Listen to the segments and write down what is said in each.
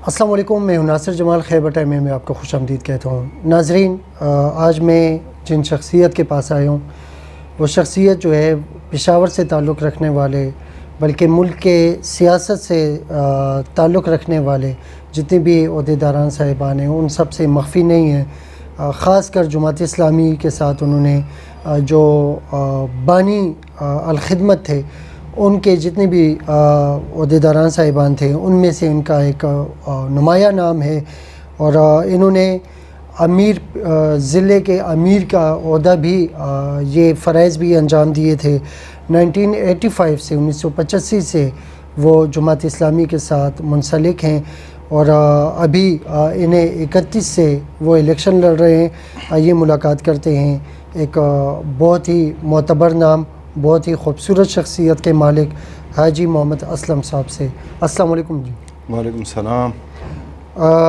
السلام علیکم، میں ہوں ناصر جمال، خیبر ٹائم میں آپ کو خوش آمدید کہتا ہوں۔ ناظرین، آج میں جن شخصیت کے پاس آیا ہوں وہ شخصیت جو ہے پشاور سے تعلق رکھنے والے، بلکہ ملک کے سیاست سے تعلق رکھنے والے جتنے بھی عہدیداران صاحبان ہیں ان سب سے مخفی نہیں ہیں۔ خاص کر جماعت اسلامی کے ساتھ انہوں نے جو بانی الخدمت تھے، ان کے جتنے بھی عہدیداران صاحبان تھے ان میں سے ان کا ایک نمایاں نام ہے، اور انہوں نے امیر ضلع کے امیر کا عہدہ بھی یہ فرائض بھی انجام دیے تھے۔ 1985 سے 1985 سے وہ جماعت اسلامی کے ساتھ منسلک ہیں، اور ابھی انہیں 31 سے وہ الیکشن لڑ رہے ہیں۔ آئیے ملاقات کرتے ہیں ایک بہت ہی معتبر نام، بہت ہی خوبصورت شخصیت کے مالک حاجی محمد اسلم صاحب سے۔ السلام علیکم جی۔ وعلیکم السلام۔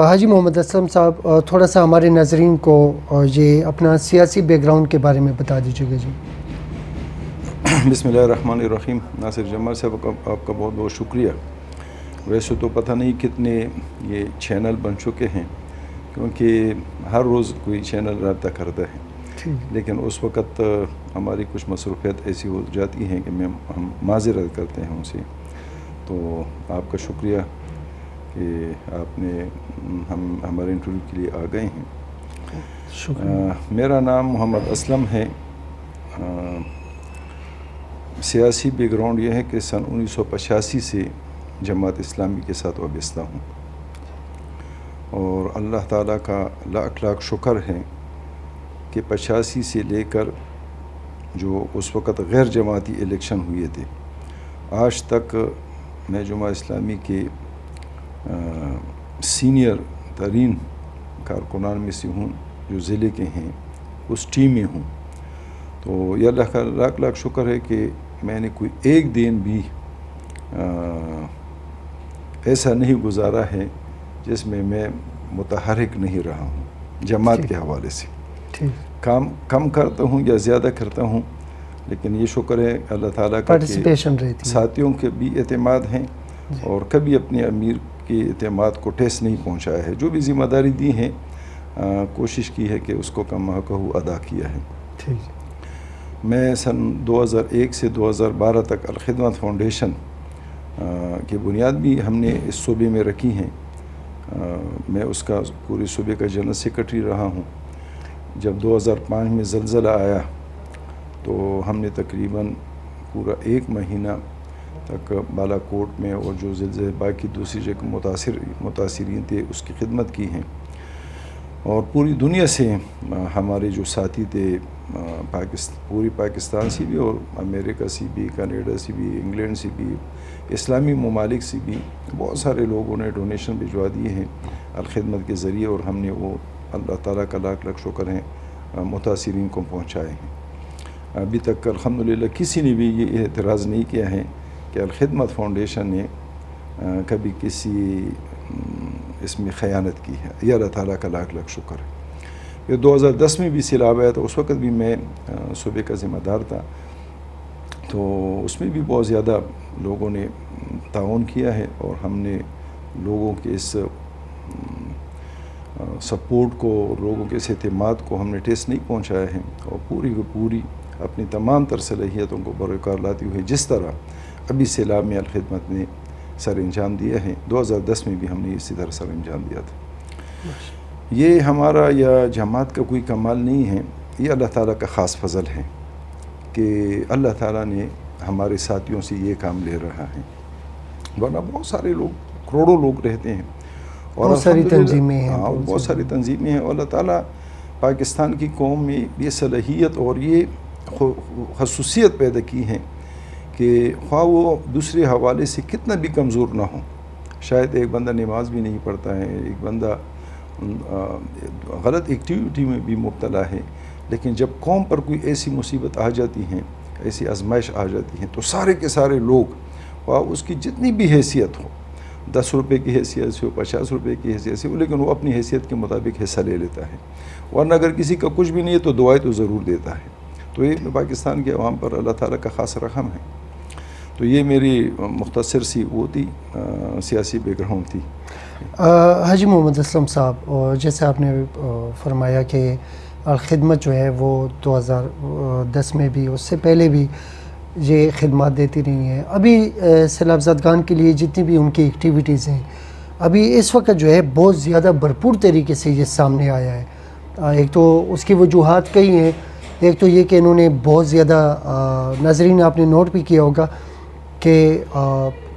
حاجی محمد اسلم صاحب، تھوڑا سا ہمارے ناظرین کو یہ اپنا سیاسی بیک گراؤنڈ کے بارے میں بتا دیجیے گا جی۔ بسم اللہ الرحمن الرحیم۔ ناصر جمال صاحب آپ کا بہت بہت شکریہ۔ ویسے تو پتہ نہیں کتنے یہ چینل بن چکے ہیں، کیونکہ ہر روز کوئی چینل رابطہ کرتا ہے، لیکن اس وقت ہماری کچھ مصروفیت ایسی ہو جاتی ہیں کہ ہم معذرت کرتے ہیں ان سے۔ تو آپ کا شکریہ کہ آپ نے ہمارے انٹرویو کے لیے آ گئے ہیں۔ شکریہ۔ میرا نام محمد اسلم ہے۔ سیاسی بیک گراؤنڈ یہ ہے کہ سن 1985 سے جماعت اسلامی کے ساتھ وابستہ ہوں، اور اللہ تعالیٰ کا لاکھ لاکھ شکر ہے کہ 85 سے لے کر جو اس وقت غیر جماعتی الیکشن ہوئے تھے، آج تک میں جماعت اسلامی کے سینئر ترین کارکنان میں سے ہوں، جو ضلع کے ہیں اس ٹیم میں ہوں۔ تو یہ اللہ کا لاکھ لاکھ شکر ہے کہ میں نے کوئی ایک دن بھی ایسا نہیں گزارا ہے جس میں میں متحرک نہیں رہا ہوں جماعت کے حوالے سے۔ کام کم کرتا ہوں یا زیادہ کرتا ہوں، لیکن یہ شکر ہے اللہ تعالیٰ کا کہ ساتھیوں کے بھی اعتماد ہیں، اور کبھی اپنے امیر کے اعتماد کو ٹھیس نہیں پہنچایا ہے۔ جو بھی ذمہ داری دی ہے کوشش کی ہے کہ اس کو کم حقہ ادا کیا ہے۔ میں سن 2001 سے 2012 تک الخدمت فاؤنڈیشن کی بنیاد بھی ہم نے اس صوبے میں رکھی ہیں۔ میں اس کا پورے صوبے کا جنرل سیکرٹری رہا ہوں۔ جب 2005 میں زلزلہ آیا تو ہم نے تقریباً پورا 1 مہینہ تک بالا کوٹ میں اور جو زلزلے باقی دوسری جگہ متاثرین تھے اس کی خدمت کی ہیں، اور پوری دنیا سے ہمارے جو ساتھی تھے، پوری پاکستان سے بھی اور امریکہ سے بھی، کینیڈا سے بھی، انگلینڈ سے بھی، اسلامی ممالک سے بھی بہت سارے لوگوں نے ڈونیشن بھجوا دیے ہیں الخدمت کے ذریعے، اور ہم نے وہ اللہ تعالیٰ کا لاکھ لاکھ شکر ہے متاثرین کو پہنچائے ہیں۔ ابھی تک الحمدللہ کسی نے بھی یہ اعتراض نہیں کیا ہے کہ الخدمت فاؤنڈیشن نے کبھی کسی اس میں خیانت کی ہے۔ یہ اللہ تعالیٰ کا لاکھ لاکھ شکر ہے۔ یہ 2010 میں بھی سیلاب آیا تھا، اس وقت بھی میں صوبے کا ذمہ دار تھا، تو اس میں بھی بہت زیادہ لوگوں نے تعاون کیا ہے، اور ہم نے لوگوں کے اس سپورٹ کو، لوگوں کے اس اعتماد کو ہم نے ٹھیس نہیں پہنچایا ہے، اور پوری کو پوری اپنی تمام تر صلاحیتوں کو بروکار لاتی ہوئے جس طرح ابھی سیلاب میں الخدمت نے سر انجام دیا ہے، 2010 میں بھی ہم نے اسی طرح سر انجام دیا تھا۔ یہ ہمارا یا جماعت کا کوئی کمال نہیں ہے، یہ اللہ تعالیٰ کا خاص فضل ہے کہ اللہ تعالیٰ نے ہمارے ساتھیوں سے یہ کام لے رہا ہے، ورنہ بہت سارے لوگ، کروڑوں لوگ رہتے ہیں، اور بہت ساری تنظیمیں ہیں، بہت ساری تنظیمیں ہیں، اور اللہ تعالیٰ پاکستان کی قوم میں یہ صلاحیت اور یہ خصوصیت پیدا کی ہے کہ خواہ وہ دوسرے حوالے سے کتنا بھی کمزور نہ ہو، شاید ایک بندہ نماز بھی نہیں پڑھتا ہے، ایک بندہ غلط ایکٹیویٹی میں بھی مبتلا ہے، لیکن جب قوم پر کوئی ایسی مصیبت آ جاتی ہیں، ایسی آزمائش آ جاتی ہیں، تو سارے کے سارے لوگ، خواہ اس کی جتنی بھی حیثیت ہو، 10 روپے کی حیثیت سے ہو، 50 روپے کی حیثیت سے ہو، لیکن وہ اپنی حیثیت کے مطابق حصہ لے لیتا ہے، ورنہ اگر کسی کا کچھ بھی نہیں ہے تو دعائیں تو ضرور دیتا ہے۔ تو یہ پاکستان کے عوام پر اللہ تعالیٰ کا خاص رحم ہے۔ تو یہ میری مختصر سی وہ تھی سیاسی بیک گراؤنڈ تھی۔ حاجی محمد اسلم صاحب، اور جیسے آپ نے فرمایا کہ الخدمت جو ہے وہ 2010 میں بھی، اس سے پہلے بھی یہ خدمات دیتی رہی ہیں. ابھی سیلاب زدگان کے لیے جتنی بھی ان کی ایکٹیویٹیز ہیں ابھی اس وقت جو ہے بہت زیادہ بھرپور طریقے سے یہ سامنے آیا ہے. ایک تو اس کی وجوہات کئی ہیں. ایک تو یہ کہ انہوں نے بہت زیادہ ناظرین آپ نے نوٹ بھی کیا ہوگا کہ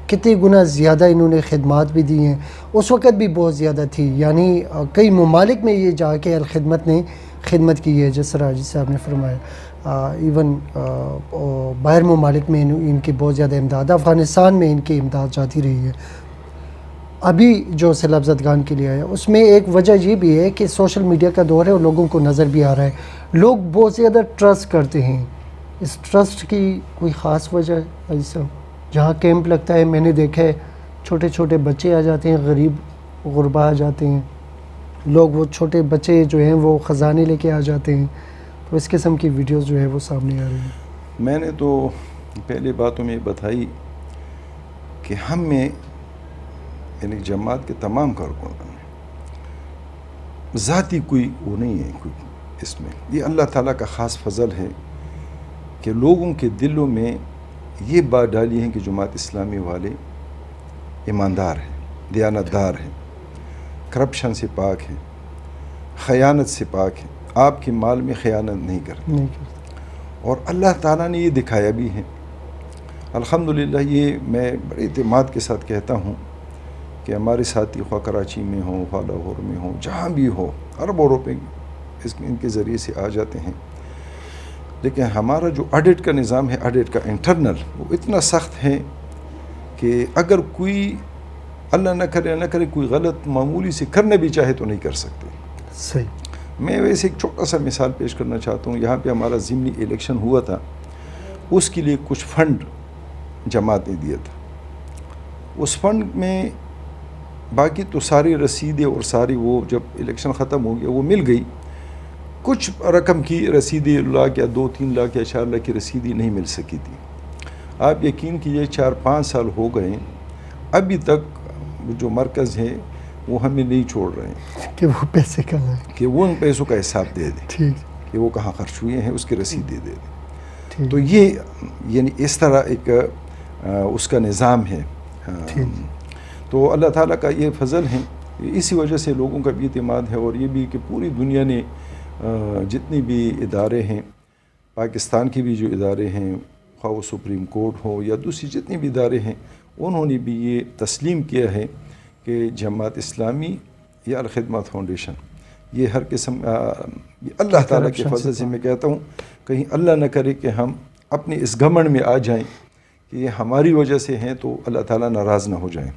کتنے گنا زیادہ انہوں نے خدمات بھی دی ہیں. اس وقت بھی بہت زیادہ تھی، یعنی کئی ممالک میں یہ جا کے الخدمت نے خدمت کی ہے، جس طرح جس سے آپ نے فرمایا. ایون باہر ممالک میں ان کی بہت زیادہ امداد، افغانستان میں ان کی امداد جاتی رہی ہے. ابھی جو سیلاب زدگان کے لیے آیا اس میں ایک وجہ یہ بھی ہے کہ سوشل میڈیا کا دور ہے اور لوگوں کو نظر بھی آ رہا ہے، لوگ بہت زیادہ ٹرسٹ کرتے ہیں. اس ٹرسٹ کی کوئی خاص وجہ ہے حاجی صاحب؟ جہاں کیمپ لگتا ہے میں نے دیکھا ہے چھوٹے چھوٹے بچے آ جاتے ہیں، غریب غربا آ جاتے ہیں، لوگ وہ چھوٹے بچے جو ہیں وہ خزانے لے کے آ جاتے ہیں، تو اس قسم کی ویڈیوز جو ہے وہ سامنے آ رہی ہیں. میں نے تو پہلی باتوں میں بتائی کہ ہم میں یعنی جماعت کے تمام کارکنوں میں ذاتی کوئی وہ نہیں ہے، کوئی اس میں یہ اللہ تعالیٰ کا خاص فضل ہے کہ لوگوں کے دلوں میں یہ بات ڈالی ہے کہ جماعت اسلامی والے ایماندار ہیں، دیانتدار ہیں، کرپشن سے پاک ہیں، خیانت سے پاک ہیں، آپ کے مال میں خیانت نہیں کرتے. اور اللہ تعالیٰ نے یہ دکھایا بھی ہے. الحمدللہ یہ میں بڑے اعتماد کے ساتھ کہتا ہوں کہ ہمارے ساتھی خواہ کراچی میں ہوں، خواہ لاہور میں ہوں، جہاں بھی ہو، اربوں روپے ان کے ذریعے سے آ جاتے ہیں. لیکن ہمارا جو آڈٹ کا نظام ہے، آڈٹ کا انٹرنل، وہ اتنا سخت ہے کہ اگر کوئی اللہ نہ کرے کوئی غلط معمولی سے کرنا بھی چاہے تو نہیں کر سکتے. صحیح. میں ویسے ایک چھوٹا سا مثال پیش کرنا چاہتا ہوں. یہاں پہ ہمارا ضمنی الیکشن ہوا تھا، اس کے لیے کچھ فنڈ جماعت نے دیا تھا. اس فنڈ میں باقی تو ساری رسیدیں اور ساری وہ جب الیکشن ختم ہو گیا وہ مل گئی. کچھ رقم کی رسیدیں لاکھ یا 2-3 لاکھ یا 4 لاکھ کی رسیدیں نہیں مل سکی تھی. آپ یقین کیجئے 4-5 سال ہو گئے ابھی تک جو مرکز ہے وہ ہمیں نہیں چھوڑ رہے ہیں کہ وہ پیسے کہاں ہیں، کہ وہ ان پیسوں کا حساب دے دیں، ٹھیک، کہ وہ کہاں خرچ ہوئے ہیں اس کی رسید دے دیں. تو یہ یعنی اس طرح ایک اس کا نظام ہے. تو اللہ تعالیٰ کا یہ فضل ہے، اسی وجہ سے لوگوں کا بھی اعتماد ہے. اور یہ بھی کہ پوری دنیا نے جتنی بھی ادارے ہیں، پاکستان کے بھی جو ادارے ہیں، خواہ وہ سپریم کورٹ ہو یا دوسری جتنی بھی ادارے ہیں، انہوں نے بھی یہ تسلیم کیا ہے کہ جماعت اسلامی یا الخدمت فاؤنڈیشن یہ ہر قسم یہ اللہ تعالیٰ کے فضل سے میں کہتا ہوں، کہیں اللہ نہ کرے کہ ہم اپنے اس گھمنڈ میں آ جائیں کہ یہ ہماری وجہ سے ہیں تو اللہ تعالیٰ ناراض نہ ہو جائیں.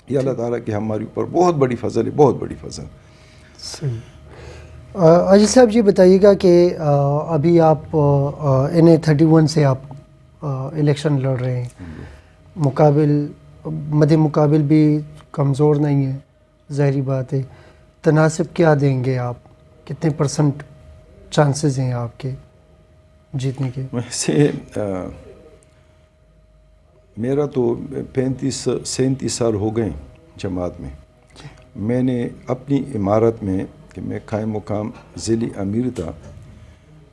یہ اللہ تعالیٰ کی ہمارے اوپر بہت بڑی فضل ہے، بہت بڑی فضل. صحیح. عاجل صاحب یہ بتائیے گا کہ ابھی آپ NA31 سے آپ الیکشن لڑ رہے ہیں، مد مقابل بھی کمزور نہیں ہے، ظاہری بات ہے. تناسب کیا دیں گے آپ؟ کتنے % چانسز ہیں آپ کے جیتنے کے؟ ویسے میرا تو 35-37 سال ہو گئے جماعت میں. میں نے اپنی عمارت میں کہ میں قائم مقام ضلعی امیر تھا،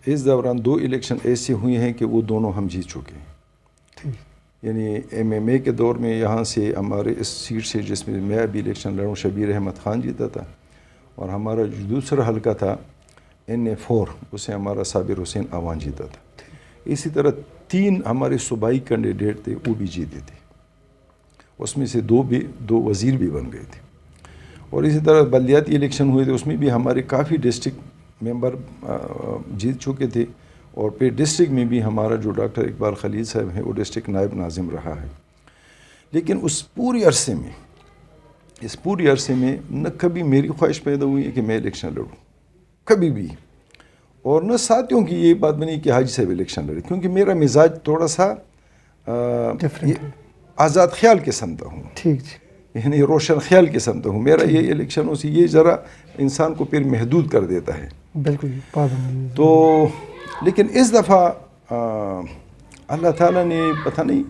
اس دوران 2 الیکشن ایسے ہوئے ہیں کہ وہ دونوں ہم جیت چکے ہیں. یعنی MMA کے دور میں یہاں سے ہمارے اس سیٹ سے جس میں میں ابھی الیکشن لڑوں شبیر احمد خان جیتا تھا، اور ہمارا جو دوسرا حلقہ تھا NA4 اسے ہمارا صابر حسین آوان جیتا تھا. اسی طرح 3 ہمارے صوبائی کینڈیڈیٹ تھے، وہ بھی جیتے تھے. اس میں سے 2 وزیر بھی بن گئے تھے. اور اسی طرح بلدیاتی الیکشن ہوئے تھے، اس میں بھی ہمارے کافی ڈسٹرکٹ ممبر جیت چکے تھے. اور پھر ڈسٹرکٹ میں بھی ہمارا جو ڈاکٹر اقبال خلیل صاحب ہیں وہ ڈسٹرکٹ نائب ناظم رہا ہے. لیکن اس پوری عرصے میں نہ کبھی میری خواہش پیدا ہوئی ہے کہ میں الیکشن لڑوں، کبھی بھی. اور نہ ساتھیوں کی یہ بات بنی کہ حاجی صاحب الیکشن لڑے، کیونکہ میرا مزاج تھوڑا سا آزاد خیال قسم کا ہوں، یعنی روشن خیال قسم کا ہوں. میرا یہ الیکشنوں سے یہ ذرا انسان کو پھر محدود کر دیتا ہے. بالکل. تو لیکن اس دفعہ اللہ تعالیٰ نے پتہ نہیں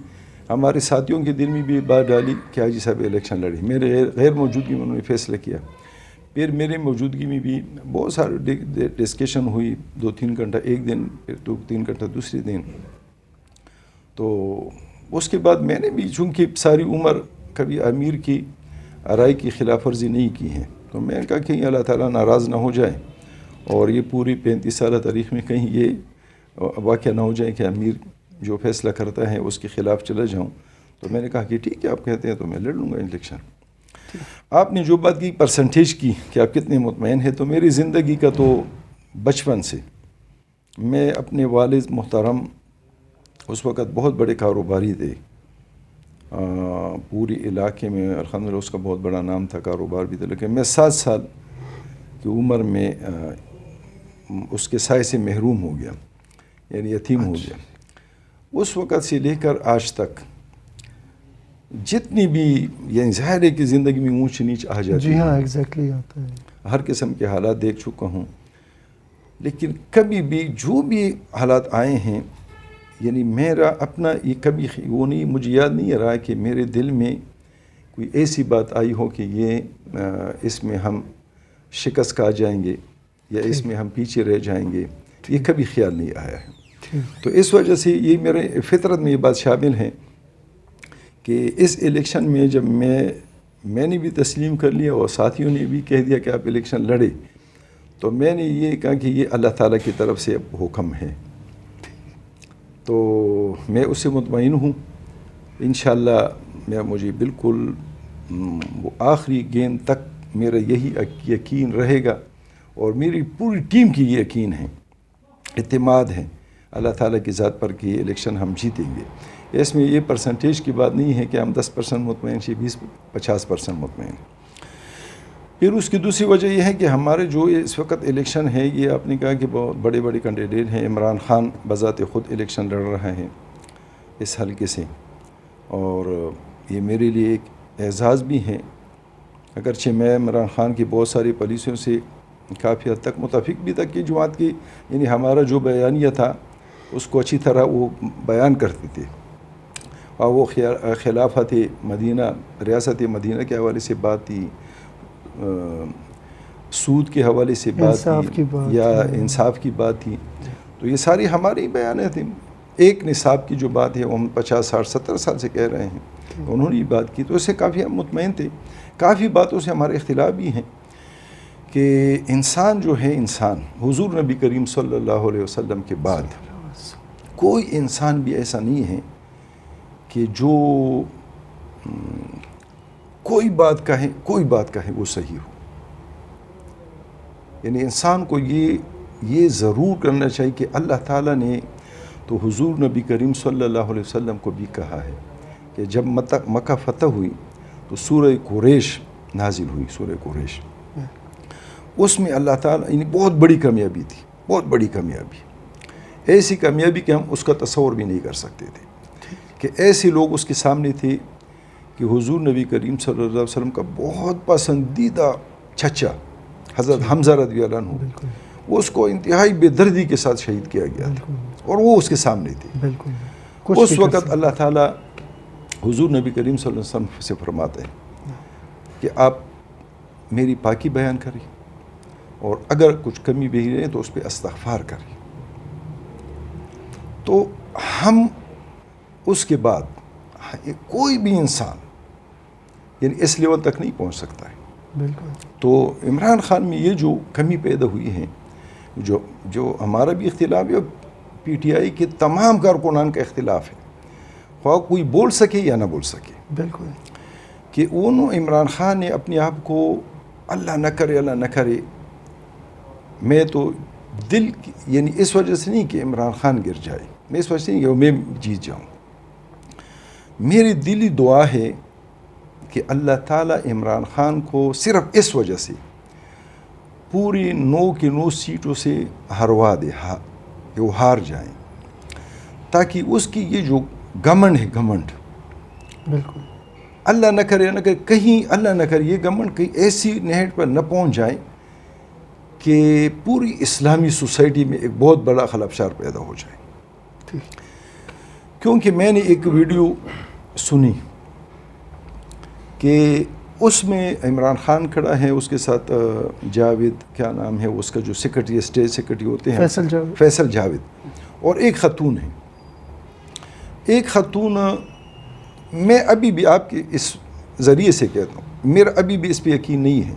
ہمارے ساتھیوں کے دل میں بھی بات ڈالی کہ حاجی صاحب الیکشن لڑے. میرے غیر موجودگی میں انہوں نے فیصلہ کیا. پھر میرے موجودگی میں بھی بہت سارے ڈسکشن ہوئی, 2-3 گھنٹہ ایک دن, پھر 2-3 گھنٹہ دوسرے دن. تو اس کے بعد میں نے بھی چونکہ ساری عمر کبھی امیر کی رائے کی خلاف ورزی نہیں کی ہے, تو میں نے کہا کہ اللہ تعالیٰ ناراض نہ ہو جائے اور یہ پوری 35 سالہ تاریخ میں کہیں یہ واقعہ نہ ہو جائے کہ امیر جو فیصلہ کرتا ہے اس کے خلاف چلا جاؤں. تو میں نے کہا کہ ٹھیک ہے آپ کہتے ہیں تو میں لڑ لوں گا الیکشن. آپ نے جو بات کی پرسنٹیج کی کہ آپ کتنے مطمئن ہیں, تو میری زندگی کا تو بچپن سے میں اپنے والد محترم اس وقت بہت بڑے کاروباری تھے پوری علاقے میں, الحمدللہ اس کا بہت بڑا نام تھا, کاروبار بھی تھا, لیکن میں 7 سال کی عمر میں اس کے سائے سے محروم ہو گیا, یعنی یتیم ہو گیا. اس وقت سے لے کر آج تک جتنی بھی, یعنی ظاہر ہے کہ زندگی میں اونچ نیچ آ جاتی ہے, جی ہاں ایگزیکٹلی آتا ہے, ہر قسم کے حالات دیکھ چکا ہوں, لیکن کبھی بھی جو بھی حالات آئے ہیں, یعنی میرا اپنا یہ کبھی وہ نہیں, مجھے یاد نہیں رہا کہ میرے دل میں کوئی ایسی بات آئی ہو کہ یہ اس میں ہم شکست کھا جائیں گے یا اس میں ہم پیچھے رہ جائیں گے, یہ کبھی خیال نہیں آیا ہے. تو اس وجہ سے یہ میرے فطرت میں یہ بات شامل ہے کہ اس الیکشن میں جب میں نے بھی تسلیم کر لیا اور ساتھیوں نے بھی کہہ دیا کہ آپ الیکشن لڑے, تو میں نے یہ کہا کہ یہ اللہ تعالیٰ کی طرف سے اب حکم ہے, تو میں اس سے مطمئن ہوں. انشاءاللہ مجھے بالکل وہ آخری گیند تک میرا یہی یقین رہے گا, اور میری پوری ٹیم کی یہ یقین ہے, اعتماد ہے اللہ تعالیٰ کی ذات پر کہ یہ الیکشن ہم جیتیں گے. اس میں یہ پرسنٹیج کی بات نہیں ہے کہ ہم 10% مطمئن سے 20-50% مطمئن. پھر اس کی دوسری وجہ یہ ہے کہ ہمارے جو اس وقت الیکشن ہے, یہ آپ نے کہا کہ بہت بڑے بڑے کینڈیڈیٹ ہیں. عمران خان بذات خود الیکشن لڑ رہا ہے اس حلقے سے, اور یہ میرے لیے ایک اعزاز بھی ہے, اگرچہ میں عمران خان کی بہت ساری پالیسیوں سے کافی حد تک متفق بھی تھا کہ جماعت کی, یعنی ہمارا جو بیانیہ تھا اس کو اچھی طرح وہ بیان کرتے تھے, اور وہ خلافت مدینہ, ریاست مدینہ کے حوالے سے بات تھی, سود کے حوالے سے بات تھی, یا انصاف کی بات تھی. تو یہ ساری ہماری بیانیں تھیں. ایک نصاب کی جو بات ہے وہ ہم 50-60-70 سال سے کہہ رہے ہیں, انہوں نے یہ بات کی, تو اس سے کافی ہم مطمئن تھے. کافی باتوں سے ہمارے اختلاف بھی ہیں کہ انسان جو ہے, انسان حضور نبی کریم صلی اللہ علیہ وسلم کے بعد کوئی انسان بھی ایسا نہیں ہے کہ جو کوئی بات کہے وہ صحیح ہو. یعنی انسان کو یہ ضرور کرنا چاہیے کہ اللہ تعالیٰ نے تو حضور نبی کریم صلی اللہ علیہ وسلم کو بھی کہا ہے کہ جب مکہ فتح ہوئی تو سورہ قریش نازل ہوئی, سورہ قریش. اس میں اللہ تعالیٰ, یعنی بہت بڑی کامیابی تھی, بہت بڑی کامیابی, ایسی کامیابی کہ ہم اس کا تصور بھی نہیں کر سکتے تھے, کہ ایسے لوگ اس کے سامنے تھے کہ حضور نبی کریم صلی اللہ علیہ وسلم کا بہت پسندیدہ چچا حضرت حمزہ رضی اللہ عنہ, وہ اس کو انتہائی بے دردی کے ساتھ شہید کیا گیا تھا, اور وہ اس کے سامنے تھے. اس وقت اللہ تعالیٰ حضور نبی کریم صلی اللہ علیہ وسلم سے فرماتے ہیں کہ آپ میری پاکی بیان کریں, اور اگر کچھ کمی بھی رہے تو اس پہ استغفار کریں. تو ہم اس کے بعد کوئی بھی انسان یعنی اس لیول تک نہیں پہنچ سکتا ہے. تو عمران خان میں یہ جو کمی پیدا ہوئی ہے, جو ہمارا بھی اختلاف ہے, پی ٹی آئی کے تمام کارکنان کا اختلاف ہے, خواہ کوئی بول سکے یا نہ بول سکے, بالکل, کہ عمران خان نے اپنے آپ کو اللہ نہ کرے, میں تو دل یعنی اس وجہ سے نہیں کہ عمران خان گر جائے, میں اس وجہ سے نہیں کہ میں جیت جاؤں. میری دلی دعا ہے کہ اللہ تعالیٰ عمران خان کو صرف اس وجہ سے پوری 9 کی 9 سیٹوں سے ہروا دے, کہ وہ ہار جائیں, تاکہ اس کی یہ جو گھمنڈ ہے, گھمنڈ, بالکل اللہ نہ کرے کہیں اللہ نہ کرے یہ گھمنڈ کہیں ایسی نہج پر نہ پہنچ جائے کہ پوری اسلامی سوسائٹی میں ایک بہت بڑا خلفشار پیدا ہو جائے. کیونکہ میں نے ایک ویڈیو سنی کہ اس میں عمران خان کھڑا ہے، اس کے ساتھ جاوید کیا نام ہے اس کا جو سیکرٹری اسٹیٹ سیکرٹری ہوتے ہیں فیصل جاوید، اور ایک خاتون ہے. ایک خاتون، میں ابھی بھی آپ کے اس ذریعے سے کہتا ہوں، میرا ابھی بھی اس پہ یقین نہیں ہے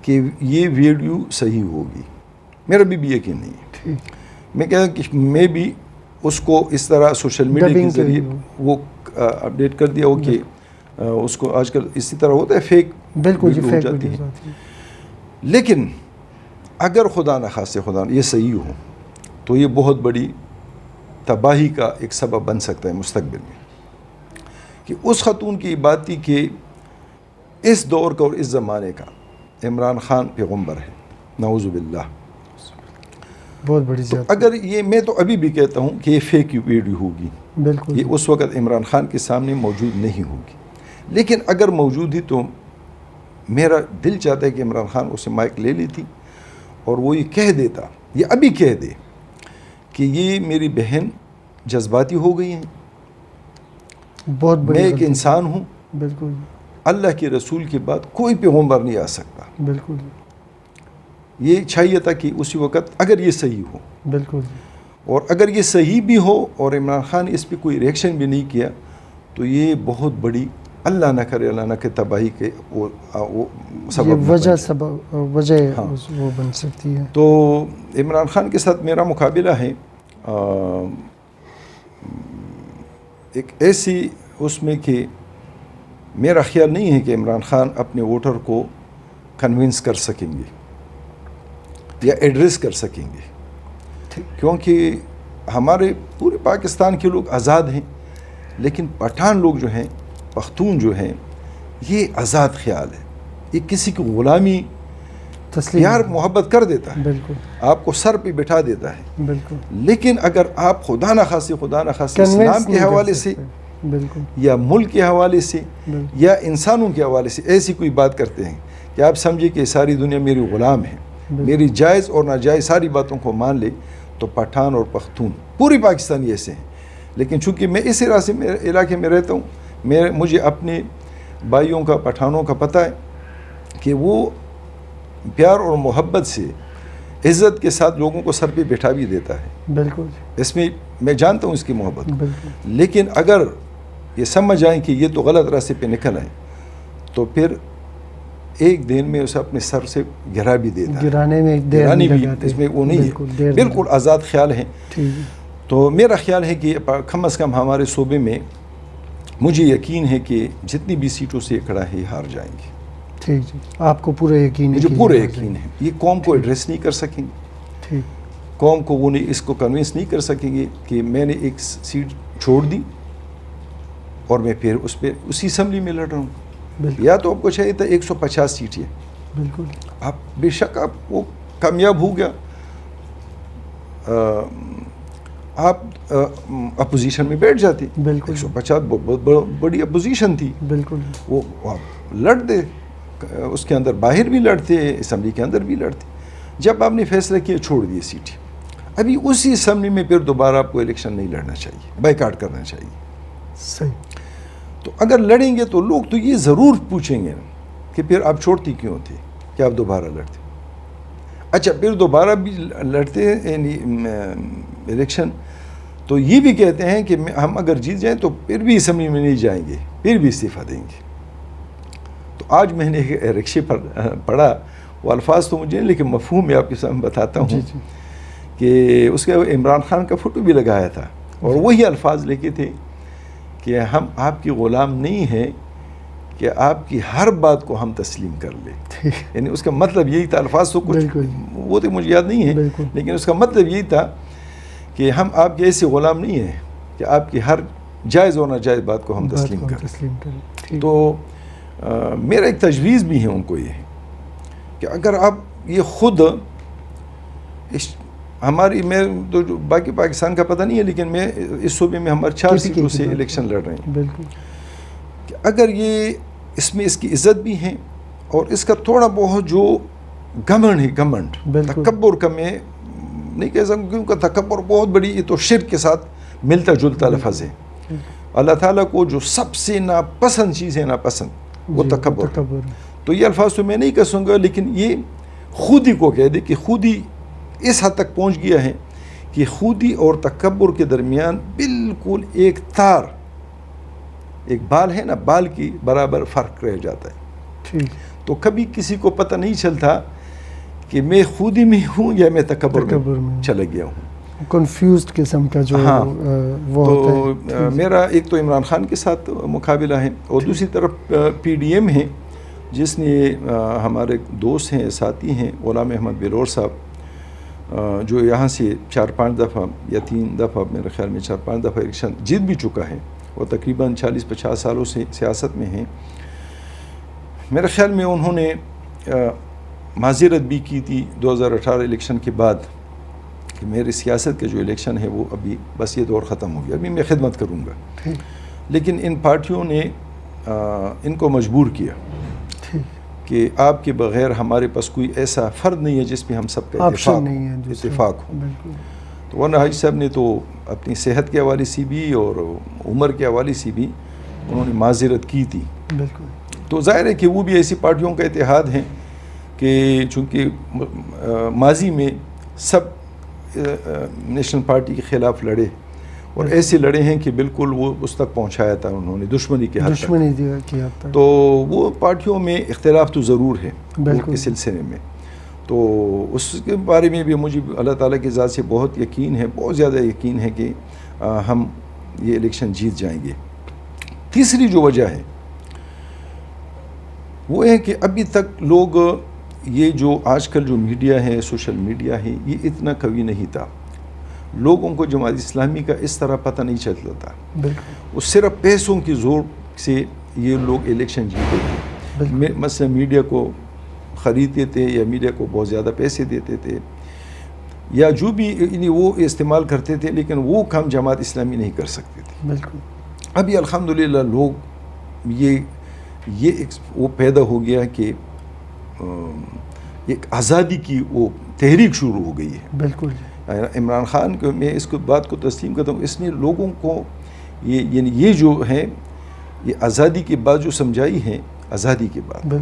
کہ یہ ویڈیو صحیح ہوگی، میرا ابھی بھی یقین نہیں ہے. میں کہتا ہوں کہ میں بھی اس کو اس طرح سوشل میڈیا کے ذریعے وہ اپڈیٹ کر دیا ہو کہ اس کو آج کل اسی طرح ہوتا ہے، فیک ویڈیو ہو جاتی ہے. لیکن اگر خدا نخواستہ خدا یہ صحیح ہو تو یہ بہت بڑی تباہی کا ایک سبب بن سکتا ہے مستقبل میں، کہ اس خاتون کی بات تھی کہ اس دور کا اور اس زمانے کا عمران خان پیغمبر ہے، نعوذ باللہ. بہت بڑی تو اگر یہ، میں تو ابھی بھی کہتا ہوں کہ یہ فیک ویڈیو ہوگی، بالکل یہ اس وقت عمران خان کے سامنے موجود نہیں ہوگی. لیکن اگر موجود ہی تو میرا دل چاہتا ہے کہ عمران خان اسے مائک لے لیتی اور وہ یہ کہہ دیتا، یہ ابھی کہہ دے کہ یہ میری بہن جذباتی ہو گئی ہیں، بہت بڑی میں ایک انسان ہوں، بالکل اللہ کے رسول کے بعد کوئی پیغمبر نہیں آ سکتا. بالکل یہ چاہیے تھا کہ اسی وقت اگر یہ صحیح ہو، بالکل، اور اگر یہ صحیح بھی ہو اور عمران خان اس پہ کوئی ریئیکشن بھی نہیں کیا تو یہ بہت بڑی، اللہ نہ کرے اللہ نہ کہ تباہی کے وہ سبب وجہ وہ بن سکتی ہے. تو عمران خان کے ساتھ میرا مقابلہ ہے ایک ایسی اس میں کہ میرا خیال نہیں ہے کہ عمران خان اپنے ووٹر کو کنونس کر سکیں گے یا ایڈریس کر سکیں گے، کیونکہ ہمارے پورے پاکستان کے لوگ آزاد ہیں، لیکن پٹھان لوگ جو ہیں، پختون جو ہیں، یہ آزاد خیال ہے، یہ کسی کی غلامی پیار محبت کر دیتا ہے، بالکل آپ کو سر پہ بٹھا دیتا ہے. بالکل. لیکن اگر آپ خدا نخواستہ اسلام کے حوالے سے بالکل یا ملک کے حوالے سے یا انسانوں کے حوالے سے ایسی کوئی بات کرتے ہیں کہ آپ سمجھے کہ ساری دنیا میری غلام ہے، میری جائز اور ناجائز ساری باتوں کو مان لے، تو پٹھان اور پختون پوری پاکستانی ایسے ہیں. لیکن چونکہ میں اس علاقے میں رہتا ہوں، مجھے اپنے بھائیوں کا، پٹھانوں کا پتہ ہے کہ وہ پیار اور محبت سے عزت کے ساتھ لوگوں کو سر پہ بٹھا بھی دیتا ہے. بالکل، اس میں میں جانتا ہوں اس کی محبت کو. بالکل. لیکن اگر یہ سمجھ آئیں کہ یہ تو غلط راستے پہ نکل آئیں تو پھر ایک دن میں اسے اپنے سر سے گرا بھی دیتا ہے، گرانے میں گرانی بھی اس میں وہ نہیں ہے، بالکل آزاد خیال ہے. تو میرا خیال ہے کہ کم از کم ہمارے صوبے میں مجھے یقین ہے کہ جتنی بھی سیٹوں سے کھڑا ہے یہ ہار جائیں گے. ٹھیک جی، آپ کو پورا یقین ہے؟ مجھے پورا یقین ہے. یہ قوم کو ایڈریس نہیں کر سکیں گے، ٹھیک، قوم کو وہ نہیں، اس کو کنونس نہیں کر سکیں گے کہ میں نے ایک سیٹ چھوڑ دی اور میں پھر اس پہ اسی اسمبلی میں لڑ رہا ہوں. یا تو آپ کو چاہیے تھا 150 سیٹ ہے، بالکل، آپ بے شک آپ وہ کامیاب ہو گیا، آپ اپوزیشن میں بیٹھ جاتے. بالکل، 150 بہت بڑی اپوزیشن تھی، بالکل، وہ آپ لڑتے، اس کے اندر باہر بھی لڑتے، اسمبلی کے اندر بھی لڑتے. جب آپ نے فیصلہ کیا چھوڑ دیے سیٹ، ابھی اسی اسمبلی میں پھر دوبارہ آپ کو الیکشن نہیں لڑنا چاہیے، بائیکاٹ کرنا چاہیے. صحیح. تو اگر لڑیں گے تو لوگ تو یہ ضرور پوچھیں گے کہ پھر آپ چھوڑتی کیوں تھے، کہ آپ دوبارہ لڑتے. اچھا، پھر دوبارہ بھی لڑتے یعنی الیکشن تو یہ بھی کہتے ہیں کہ ہم اگر جیت جائیں تو پھر بھی اسمبلی میں نہیں جائیں گے، پھر بھی استعفیٰ دیں گے. تو آج میں نے رکشے پر پڑھا، وہ الفاظ تو مجھے لیکن مفہوم میں آپ کے سامنے بتاتا ہوں کہ اس کے عمران خان کا فوٹو بھی لگایا تھا اور وہی الفاظ لکھے تھے کہ ہم آپ کی غلام نہیں ہیں کہ آپ کی ہر بات کو ہم تسلیم کر لیں. یعنی اس کا مطلب یہی تھا، الفاظ تو کچھ وہ تو مجھے یاد نہیں ہے، لیکن اس کا مطلب یہی تھا کہ ہم آپ کے ایسے غلام نہیں ہیں کہ آپ کی ہر جائز اور ناجائز بات کو ہم تسلیم کریں. تو میرا ایک تجویز بھی ہے ان کو، یہ ہے کہ اگر آپ یہ خود ہماری، میں تو باقی پاکستان کا پتہ نہیں ہے، لیکن میں اس صوبے میں ہمارے 4 سیٹوں سے الیکشن لڑ رہے ہیں، بالکل، کہ اگر یہ اس میں اس کی عزت بھی ہے اور اس کا تھوڑا بہت جو گھمنڈ ہے، گھمنڈ، تکبر کا میں نہیں کہہ سکوں، کیونکہ تکبر بہت بڑی، یہ تو شرک کے ساتھ ملتا جلتا لفظ ہے. اللہ تعالیٰ کو جو سب سے ناپسند چیز ہے ناپسند وہ تکبر. تو یہ الفاظ تو میں نہیں کہوں گا، لیکن یہ خودی کو کہہ دے کہ خودی اس حد تک پہنچ گیا ہے کہ خودی اور تکبر کے درمیان بالکل ایک تار، ایک بال ہے نا، بال کی برابر فرق رہ جاتا ہے. تو کبھی کسی کو پتہ نہیں چلتا کہ میں خودی میں ہوں یا میں تکبر میں چلا گیا ہوں. کنفیوزڈ قسم کا جو وہ ہوتا ہے. میرا ایک تو عمران خان کے ساتھ مقابلہ ہے، اور دوسری طرف پی ڈی ایم ہے جس نے ہمارے دوست ہیں، ساتھی ہیں غلام احمد بیلور صاحب، جو یہاں سے 4-5 دفعہ یا 3 دفعہ میرے خیال میں 4-5 دفعہ الیکشن جیت بھی چکا ہے، وہ تقریباً 40-50 سالوں سے سیاست میں ہیں. میرے خیال میں انہوں نے معذرت بھی کی تھی 2018 الیکشن کے بعد کہ میری سیاست کے جو الیکشن ہے وہ ابھی بس یہ دور ختم ہو گیا، ابھی میں خدمت کروں گا. لیکن ان پارٹیوں نے ان کو مجبور کیا کہ آپ کے بغیر ہمارے پاس کوئی ایسا فرد نہیں ہے جس پہ ہم سب کا اتفاق ہو. تو ورنہ حاجی صاحب نے تو اپنی صحت کے حوالے سے بھی اور عمر کے حوالے سے بھی انہوں نے معذرت کی تھی. تو ظاہر ہے کہ وہ بھی ایسی پارٹیوں کا اتحاد ہے کہ چونکہ ماضی میں سب نیشنل پارٹی کے خلاف لڑے، اور ایسے لڑے ہیں کہ بالکل وہ اس تک پہنچایا تھا انہوں نے دشمنی کے حد تک. تو وہ پارٹیوں میں اختلاف تو ضرور ہے کے سلسلے میں. تو اس کے بارے میں بھی مجھے اللہ تعالیٰ کی ذات سے بہت یقین ہے، بہت زیادہ یقین ہے کہ ہم یہ الیکشن جیت جائیں گے. تیسری جو وجہ ہے وہ ہے کہ ابھی تک لوگ یہ جو آج کل جو میڈیا ہے، سوشل میڈیا ہے، یہ اتنا قوی نہیں تھا. لوگوں کو جماعت اسلامی کا اس طرح پتہ نہیں چلتا تھا. وہ صرف پیسوں کی زور سے یہ لوگ الیکشن جیتے تھے. مثلا میڈیا کو خریدتے تھے یا میڈیا کو بہت زیادہ پیسے دیتے تھے یا جو بھی وہ استعمال کرتے تھے، لیکن وہ کام جماعت اسلامی نہیں کر سکتے تھے. ابھی الحمدللہ لوگ یہ وہ پیدا ہو گیا کہ ایک آزادی کی وہ تحریک شروع ہو گئی ہے. عمران خان کو میں اس بات کو تسلیم کرتا ہوں، اس نے لوگوں کو یعنی یہ جو ہے یہ آزادی کے بعد جو سمجھائی ہے، آزادی کے بعد،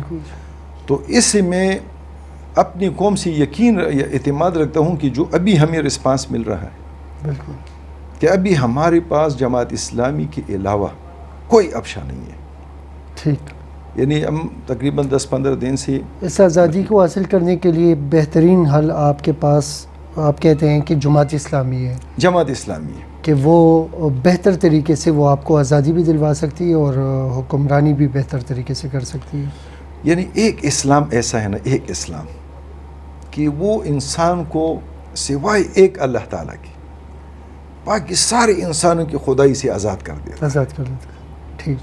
تو اس سے میں اپنی قوم سے یقین یا اعتماد رکھتا ہوں کہ جو ابھی ہمیں رسپانس مل رہا ہے کہ ابھی ہمارے پاس جماعت اسلامی کے علاوہ کوئی افشا نہیں ہے. یعنی ہم تقریباً 10-15 دن سے اس آزادی کو حاصل کرنے کے لیے بہترین حل آپ کے پاس آپ کہتے ہیں کہ جماعت اسلامی ہے. جماعت اسلامی ہے کہ وہ بہتر طریقے سے وہ آپ کو آزادی بھی دلوا سکتی ہے اور حکمرانی بھی بہتر طریقے سے کر سکتی ہے. یعنی ایک اسلام ایسا ہے نا، ایک اسلام کہ وہ انسان کو سوائے ایک اللہ تعالیٰ کی باقی سارے انسانوں کی خدائی سے آزاد کر دیتا ٹھیک.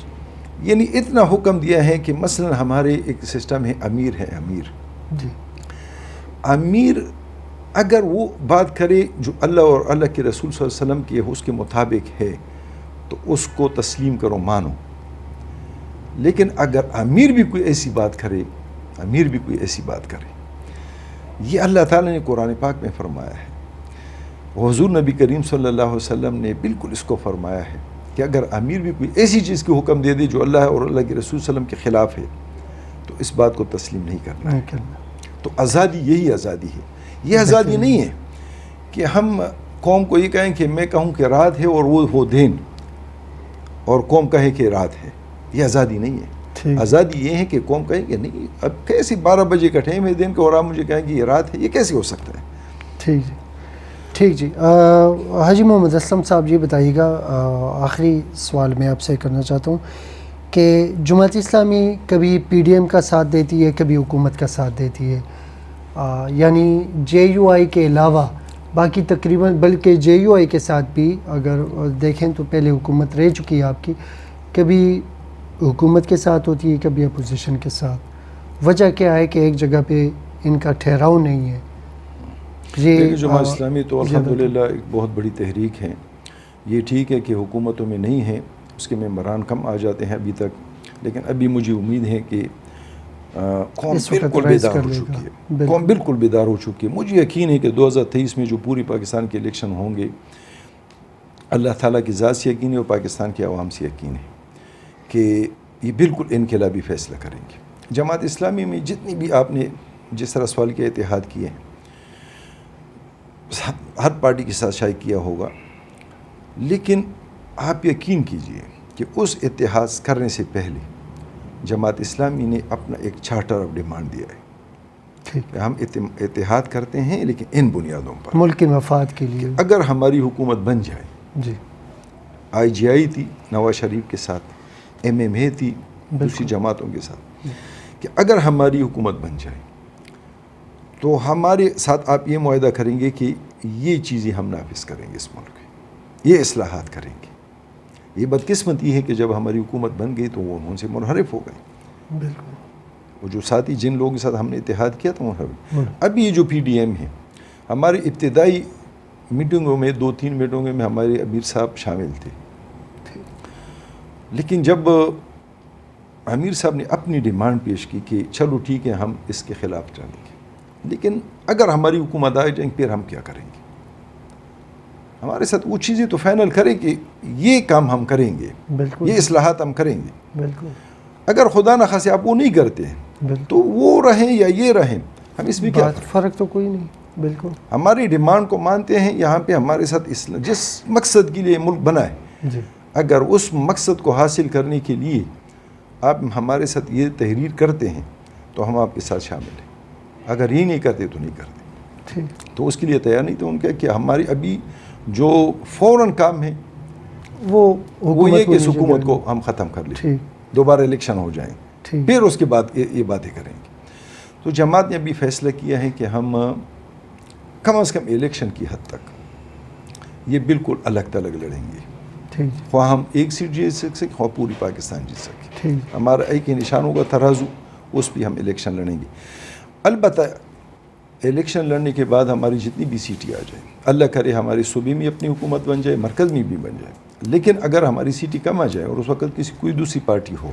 یعنی اتنا حکم دیا ہے کہ مثلا ہمارے ایک سسٹم ہے، امیر ہے، امیر اگر وہ بات کرے جو اللہ اور اللہ کے رسول صلی اللہ علیہ وسلم کی اس کے مطابق ہے تو اس کو تسلیم کرو، مانو. لیکن اگر امیر بھی کوئی ایسی بات کرے، یہ اللہ تعالیٰ نے قرآن پاک میں فرمایا ہے، حضور نبی کریم صلی اللہ علیہ وسلم نے بالکل اس کو فرمایا ہے کہ اگر امیر بھی کوئی ایسی چیز کی حکم دے دے جو اللہ اور اللہ کے رسول صلی اللہ علیہ وسلم کے خلاف ہے تو اس بات کو تسلیم نہیں کرنا. تو آزادی یہی آزادی ہے. یہ آزادی نہیں ہے کہ ہم قوم کو یہ کہیں کہ میں کہوں کہ رات ہے اور وہ ہو دین اور قوم کہے کہ رات ہے. یہ آزادی نہیں ہے. آزادی یہ ہے کہ قوم کہے کہ نہیں اب کیسے 12 بجے کا ٹائم ہے دن کا اور آپ مجھے کہیں کہ یہ رات ہے، یہ کیسے ہو سکتا ہے. ٹھیک جی. حاجی محمد اسلم صاحب یہ بتائیے گا، آخری سوال میں آپ سے کرنا چاہتا ہوں کہ جماعت اسلامی کبھی پی ڈی ایم کا ساتھ دیتی ہے، کبھی حکومت کا ساتھ دیتی ہے، یعنی جے یو آئی کے علاوہ باقی تقریباً، بلکہ جے یو آئی کے ساتھ بھی اگر دیکھیں تو پہلے حکومت رہ چکی ہے آپ کی، کبھی حکومت کے ساتھ ہوتی ہے کبھی اپوزیشن کے ساتھ. وجہ کیا ہے کہ ایک جگہ پہ ان کا ٹھہراؤ نہیں ہے؟ جماعت اسلامی تو الحمدللہ ایک بہت بڑی تحریک ہے. یہ ٹھیک ہے کہ حکومتوں میں نہیں ہے، اس کے ممبران کم آ جاتے ہیں ابھی تک، لیکن ابھی مجھے امید ہے کہ قوم بالکل بیدار ہو چکی ہے. قوم بالکل بیدار ہو چکی ہے. مجھے یقین ہے کہ 2023 میں جو پوری پاکستان کے الیکشن ہوں گے اللہ تعالیٰ کی ذات سے یقین ہے اور پاکستان کے عوام سے یقین ہے کہ یہ بالکل انقلابی فیصلہ کریں گے. جماعت اسلامی میں جتنی بھی آپ نے جس طرح سوال کے اتحاد کیے ہیں ہر پارٹی کے ساتھ شاید کیا ہوگا، لیکن آپ یقین کیجئے کہ اس اتحاد کرنے سے پہلے جماعت اسلامی نے اپنا ایک چارٹر آف ڈیمانڈ دیا ہے کہ ہم اتحاد کرتے ہیں لیکن ان بنیادوں پر، ملک کے مفاد کے لیے. اگر ہماری حکومت بن جائے. جی IGI تھی نواز شریف کے ساتھ، MMA تھی دوسری جماعتوں کے ساتھ، کہ اگر ہماری حکومت بن جائے تو ہمارے ساتھ آپ یہ معاہدہ کریں گے کہ یہ چیزیں ہم نافذ کریں گے اس ملک میں، یہ اصلاحات کریں گے. یہ بدقسمتی ہے کہ جب ہماری حکومت بن گئی تو وہ ان سے منحرف ہو گئے. بالکل. وہ جو ساتھی جن لوگوں کے ساتھ ہم نے اتحاد کیا تھا منحرف. اب یہ جو PDM ہے، ہماری ابتدائی میٹنگوں میں 2-3 میٹنگوں میں ہمارے امیر صاحب شامل تھے، لیکن جب امیر صاحب نے اپنی ڈیمانڈ پیش کی کہ چلو ٹھیک ہے ہم اس کے خلاف چلیں گے، لیکن اگر ہماری حکومت آ جائیں پھر ہم کیا کریں گے؟ ہمارے ساتھ وہ چیزیں تو فائنل کریں کہ یہ کام ہم کریں گے، یہ اصلاحات ہم کریں گے. بالکل. اگر خدا نخواستہ آپ وہ نہیں کرتے ہیں تو وہ رہیں یا یہ رہیں، ہم اس میں کیا فرق تو کوئی نہیں. بالکل. ہماری ڈیمانڈ کو مانتے ہیں یہاں پہ ہمارے ساتھ جس مقصد کے لیے ملک بنا ہے، جی اگر اس مقصد کو حاصل کرنے کے لیے آپ ہمارے ساتھ یہ تحریر کرتے ہیں تو ہم آپ کے ساتھ شامل ہیں، اگر یہ نہیں کرتے تو نہیں کرتے. تو اس کے لیے تیار نہیں. تو ان کا کہ ہماری ابھی جو فوراً کام ہے وہ یہ کہ اس حکومت کو ہم ختم کر لیں، دوبارہ الیکشن ہو جائیں، پھر اس کے بعد یہ باتیں کریں گے. تو جماعت نے ابھی فیصلہ کیا ہے کہ ہم کم از کم الیکشن کی حد تک یہ بالکل الگ تلگ لڑیں گے، خواہ ہم ایک سیٹ جیت سکیں خواہ پوری پاکستان جیت سکیں. ہمارا ایک ہی نشان ہوگا ترازو، اس پہ ہم الیکشن لڑیں گے. البتہ الیکشن لڑنے کے بعد ہماری جتنی بھی سیٹیں آ جائیں، اللہ کرے ہماری صوبے میں اپنی حکومت بن جائے، مرکز میں بھی بن جائے، لیکن اگر ہماری سیٹیں کم آ جائیں اور اس وقت کوئی دوسری پارٹی ہو،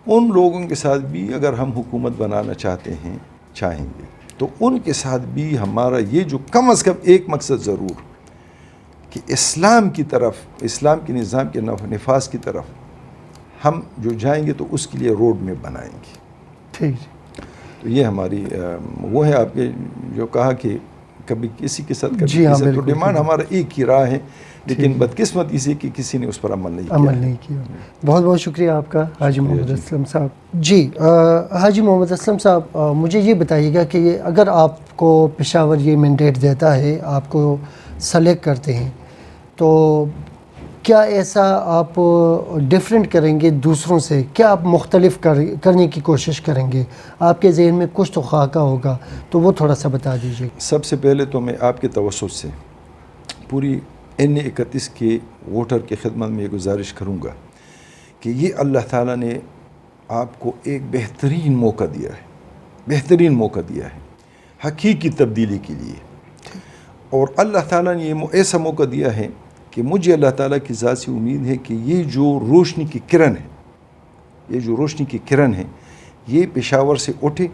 ان لوگوں کے ساتھ بھی اگر ہم حکومت بنانا چاہیں گے تو ان کے ساتھ بھی ہمارا یہ جو کم از کم ایک مقصد ضرور کہ اسلام کی طرف، اسلام کے نظام کے نفاذ کی طرف ہم جو جائیں گے تو اس کے لیے روڈ میپ بنائیں گے. تو یہ ہماری وہ ہے آپ کے جو کہا کہ کبھی کسی کے ساتھ کبھی کسی تو ڈیمانڈ ہمارا ایک ہی رہا ہے، لیکن بدقسمتی سے کہ کسی نے اس پر عمل نہیں کیا. بہت بہت شکریہ آپ کا حاجی محمد اسلم صاحب. جی حاجی محمد اسلم صاحب، مجھے یہ بتائیے گا کہ اگر آپ کو پشاور یہ مینڈیٹ دیتا ہے، آپ کو سلیکٹ کرتے ہیں، تو کیا ایسا آپ ڈیفرنٹ کریں گے دوسروں سے؟ کیا آپ مختلف کرنے کی کوشش کریں گے؟ آپ کے ذہن میں کچھ تو خاکہ ہوگا، تو وہ تھوڑا سا بتا دیجیے. سب سے پہلے تو میں آپ کے توسط سے پوری N31 کے ووٹر کی خدمت میں یہ گزارش کروں گا کہ یہ اللہ تعالیٰ نے آپ کو ایک بہترین موقع دیا ہے حقیقی تبدیلی کے لیے. اور اللہ تعالیٰ نے یہ ایسا موقع دیا ہے کہ مجھے اللہ تعالیٰ کی ذات سے امید ہے کہ یہ جو روشنی کی کرن ہے یہ پشاور سے اٹھے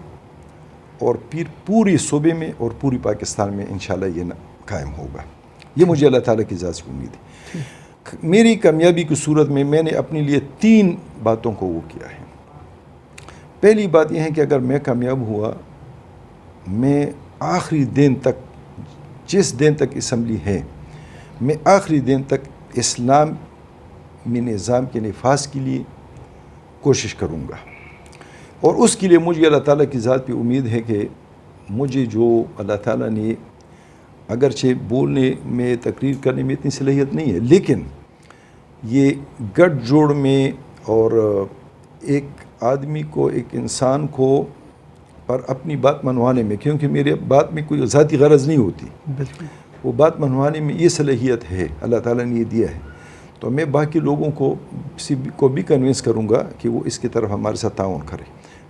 اور پھر پوری صوبے میں اور پوری پاکستان میں انشاءاللہ یہ قائم ہوگا. یہ مجھے اللہ تعالیٰ کی ذات سے امید ہے. میری کامیابی کی صورت میں نے اپنے لیے 3 باتوں کو وہ کیا ہے. پہلی بات یہ ہے کہ اگر میں کامیاب ہوا، میں آخری دن تک، جس دن تک اسمبلی ہے، میں آخری دن تک اسلامی نظام کے نفاذ کے لیے کوشش کروں گا. اور اس کے لیے مجھے اللہ تعالیٰ کی ذات پہ امید ہے کہ مجھے جو اللہ تعالیٰ نے، اگرچہ بولنے میں، تقریر کرنے میں اتنی صلاحیت نہیں ہے، لیکن یہ گٹھ جوڑ میں اور ایک آدمی کو، ایک انسان کو پر اپنی بات منوانے میں، کیونکہ میرے بات میں کوئی ذاتی غرض نہیں ہوتی، وہ بات منوانے میں یہ صلاحیت ہے، اللہ تعالیٰ نے یہ دیا ہے. تو میں باقی لوگوں کو بھی کنونس کروں گا کہ وہ اس کی طرف ہمارے ساتھ تعاون کرے.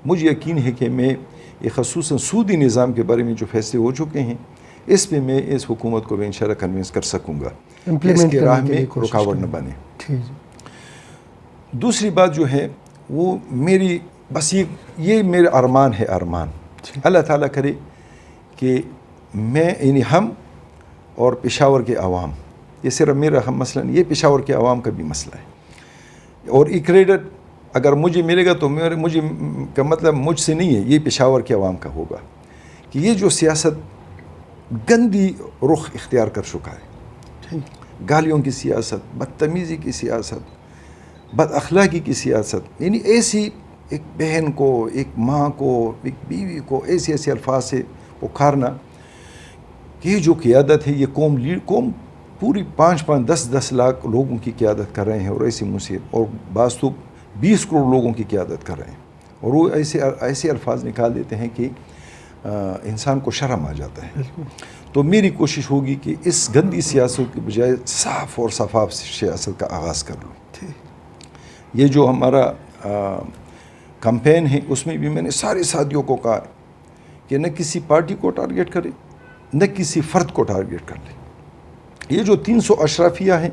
مجھے یقین ہے کہ میں یہ خصوصاً سودی نظام کے بارے میں جو فیصلے ہو چکے ہیں، اس پہ میں اس حکومت کو بھی انشاءاللہ کنونس کر سکوں گا، اس کے راہ میں رکاوٹ نہ بنے. دوسری بات جو ہے وہ میری بس یہ میرا ارمان ہے. اللہ تعالیٰ کرے کہ میں، یعنی ہم اور پشاور کے عوام یہ صرف میرا مثلاً یہ پشاور کے عوام کا بھی مسئلہ ہے، اور یہ کریڈٹ اگر مجھے ملے گا تو مجھے کا مطلب مجھ سے نہیں ہے، یہ پشاور کے عوام کا ہوگا کہ یہ جو سیاست گندی رخ اختیار کر چکا ہے، گالیوں کی سیاست، بدتمیزی کی سیاست، بد اخلاقی کی سیاست، یعنی ایسی ایک بہن کو، ایک ماں کو، ایک بیوی کو ایسے ایسے الفاظ سے پکارنا کہ یہ جو قیادت ہے، یہ قوم پوری 5-5 10-10 لاکھ لوگوں کی قیادت کر رہے ہیں، اور ایسی مصیبت، اور بعض تو 20 کروڑ لوگوں کی قیادت کر رہے ہیں، اور وہ ایسے الفاظ نکال دیتے ہیں کہ انسان کو شرم آ جاتا ہے۔ تو میری کوشش ہوگی کہ اس گندی سیاست کے بجائے صاف اور شفاف سیاست کا آغاز کر لوں۔ یہ جو ہمارا کمپین ہے، اس میں بھی میں نے سارے ساتھیوں کو کہا کہ نہ کسی پارٹی کو ٹارگٹ کرے، نہ کسی فرد کو ٹارگٹ کر لے۔ یہ جو 300 اشرافیہ ہیں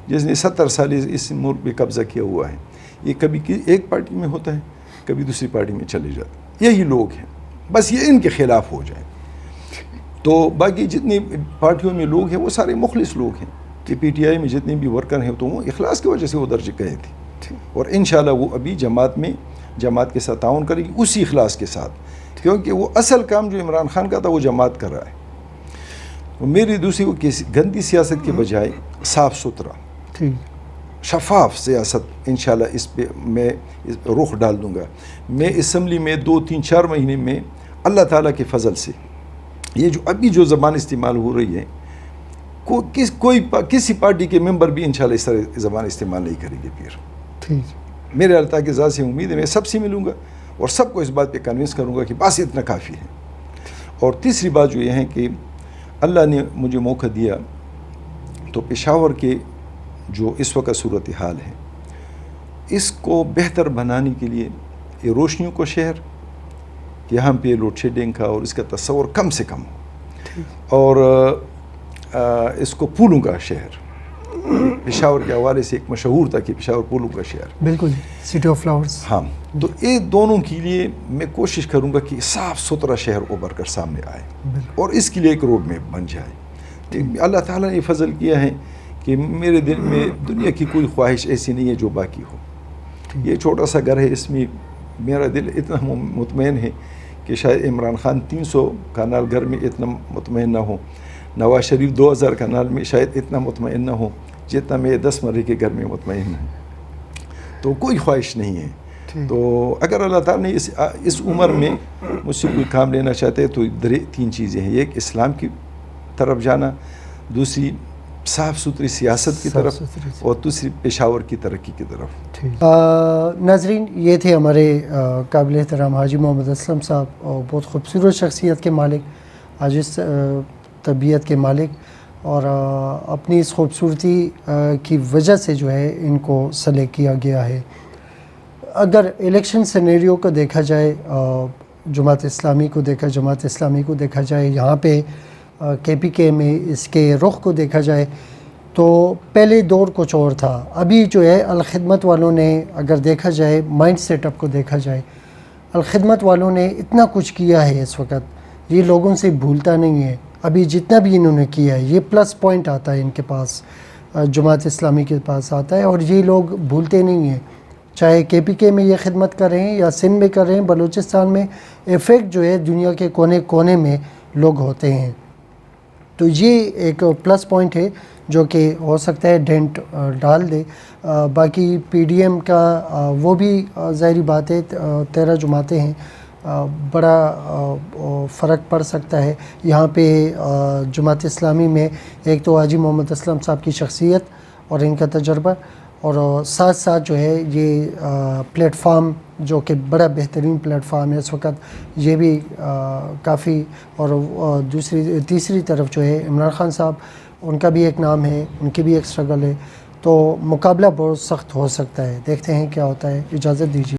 جس نے 70 سال اس ملک پہ قبضہ کیا ہوا ہے، یہ کبھی ایک پارٹی میں ہوتا ہے، کبھی دوسری پارٹی میں چلے جاتا ہے، یہی لوگ ہیں، بس یہ ان کے خلاف ہو جائیں۔ تو باقی جتنی پارٹیوں میں لوگ ہیں وہ سارے مخلص لوگ ہیں، کہ پی ٹی آئی میں جتنے بھی ورکر ہیں تو وہ اخلاص کی وجہ سے ادھر گئے تھے، اور انشاءاللہ وہ ابھی جماعت کے ساتھ تعاون کرے گی اسی اخلاص کے ساتھ، کیونکہ وہ اصل کام جو عمران خان کا تھا وہ جماعت کر رہا ہے۔ میری دوسری وہ گندی سیاست کے بجائے صاف ستھرا شفاف سیاست انشاءاللہ اس پہ میں رخ ڈال دوں گا۔ میں اسمبلی میں 2-3-4 مہینے میں اللہ تعالیٰ کے فضل سے یہ جو ابھی جو زبان استعمال ہو رہی ہے، کسی پارٹی کے ممبر بھی انشاءاللہ اس طرح زبان استعمال نہیں کریں گے پھر۔ میرے اللہ تعالیٰ کی ذات سے امید ہے میں سب سے ملوں گا اور سب کو اس بات پہ کنونس کروں گا کہ بس اتنا کافی ہے۔ اور تیسری بات جو یہ ہے کہ اللہ نے مجھے موقع دیا تو پشاور کے جو اس وقت صورتحال ہے اس کو بہتر بنانے کے لیے، یہ روشنیوں کو شہر کہ یہاں پہ لوڈ شیڈنگ کا اور اس کا تصور کم سے کم ہو، اور اس کو پھولوں کا شہر، پشاور کے حوالے سے ایک مشہور تھا کہ پشاور پھولوں کا شہر، بالکل سٹی آف فلاورز۔ ہاں، تو یہ دونوں کے لیے میں کوشش کروں گا کہ صاف ستھرا شہر ابھر کر سامنے آئے، اور اس کے لیے ایک روڈ میپ بن جائے۔ اللہ تعالیٰ نے فضل کیا ہے کہ میرے دل میں دنیا کی کوئی خواہش ایسی نہیں ہے جو باقی ہو۔ یہ چھوٹا سا گھر ہے، اس میں میرا دل اتنا مطمئن ہے کہ شاید عمران خان 300 کنال گھر میں اتنا مطمئن نہ ہو، نواز شریف 2000 کنال میں شاید اتنا مطمئن نہ ہو جتنا میں 10 مرے کے گھر میں مطمئن ہوں۔ تو کوئی خواہش نہیں ہے۔ تو اگر اللہ تعالیٰ نے اس عمر میں مجھ سے کوئی کام لینا چاہتے ہیں تو 3 چیزیں ہیں، ایک اسلام کی طرف جانا، دوسری صاف ستھری سیاست کی طرف، اور دوسری پشاور کی ترقی کی طرف۔ ناظرین، یہ تھے ہمارے قابل احترام حاجی محمد اسلم صاحب، اور بہت خوبصورت شخصیت کے مالک، عاجز طبیعت کے مالک، اور اپنی اس خوبصورتی کی وجہ سے جو ہے ان کو سلیکٹ کیا گیا ہے۔ اگر الیکشن سینیریو کو دیکھا جائے، جماعت اسلامی کو دیکھا جائے، یہاں پہ کے پی کے میں اس کے رخ کو دیکھا جائے تو پہلے دور کچھ اور تھا۔ ابھی جو ہے الخدمت والوں نے، اگر دیکھا جائے مائنڈ سیٹ اپ کو دیکھا جائے، الخدمت والوں نے اتنا کچھ کیا ہے اس وقت، یہ لوگوں سے بھولتا نہیں ہے۔ ابھی جتنا بھی انہوں نے کیا ہے یہ پلس پوائنٹ آتا ہے ان کے پاس، جماعت اسلامی کے پاس آتا ہے، اور یہ لوگ بھولتے نہیں ہیں، چاہے کے پی کے میں یہ خدمت کر رہے ہیں یا سندھ میں کر رہے ہیں، بلوچستان میں، افیکٹ جو ہے دنیا کے کونے کونے میں لوگ ہوتے ہیں۔ تو یہ ایک پلس پوائنٹ ہے جو کہ ہو سکتا ہے ڈینٹ ڈال دے۔ باقی پی ڈی ایم کا وہ بھی ظاہری بات ہے، 13 جماعتیں ہیں، بڑا فرق پڑ سکتا ہے یہاں پہ۔ جماعت اسلامی میں ایک تو حاجی محمد اسلم صاحب کی شخصیت اور ان کا تجربہ، اور ساتھ ساتھ جو ہے یہ پلیٹ فارم جو کہ بڑا بہترین پلیٹ فارم ہے اس وقت، یہ بھی کافی، اور تیسری طرف جو ہے عمران خان صاحب، ان کا بھی ایک نام ہے، ان کی بھی ایک اسٹرگل ہے، تو مقابلہ بہت سخت ہو سکتا ہے۔ دیکھتے ہیں کیا ہوتا ہے۔ اجازت دیجیے۔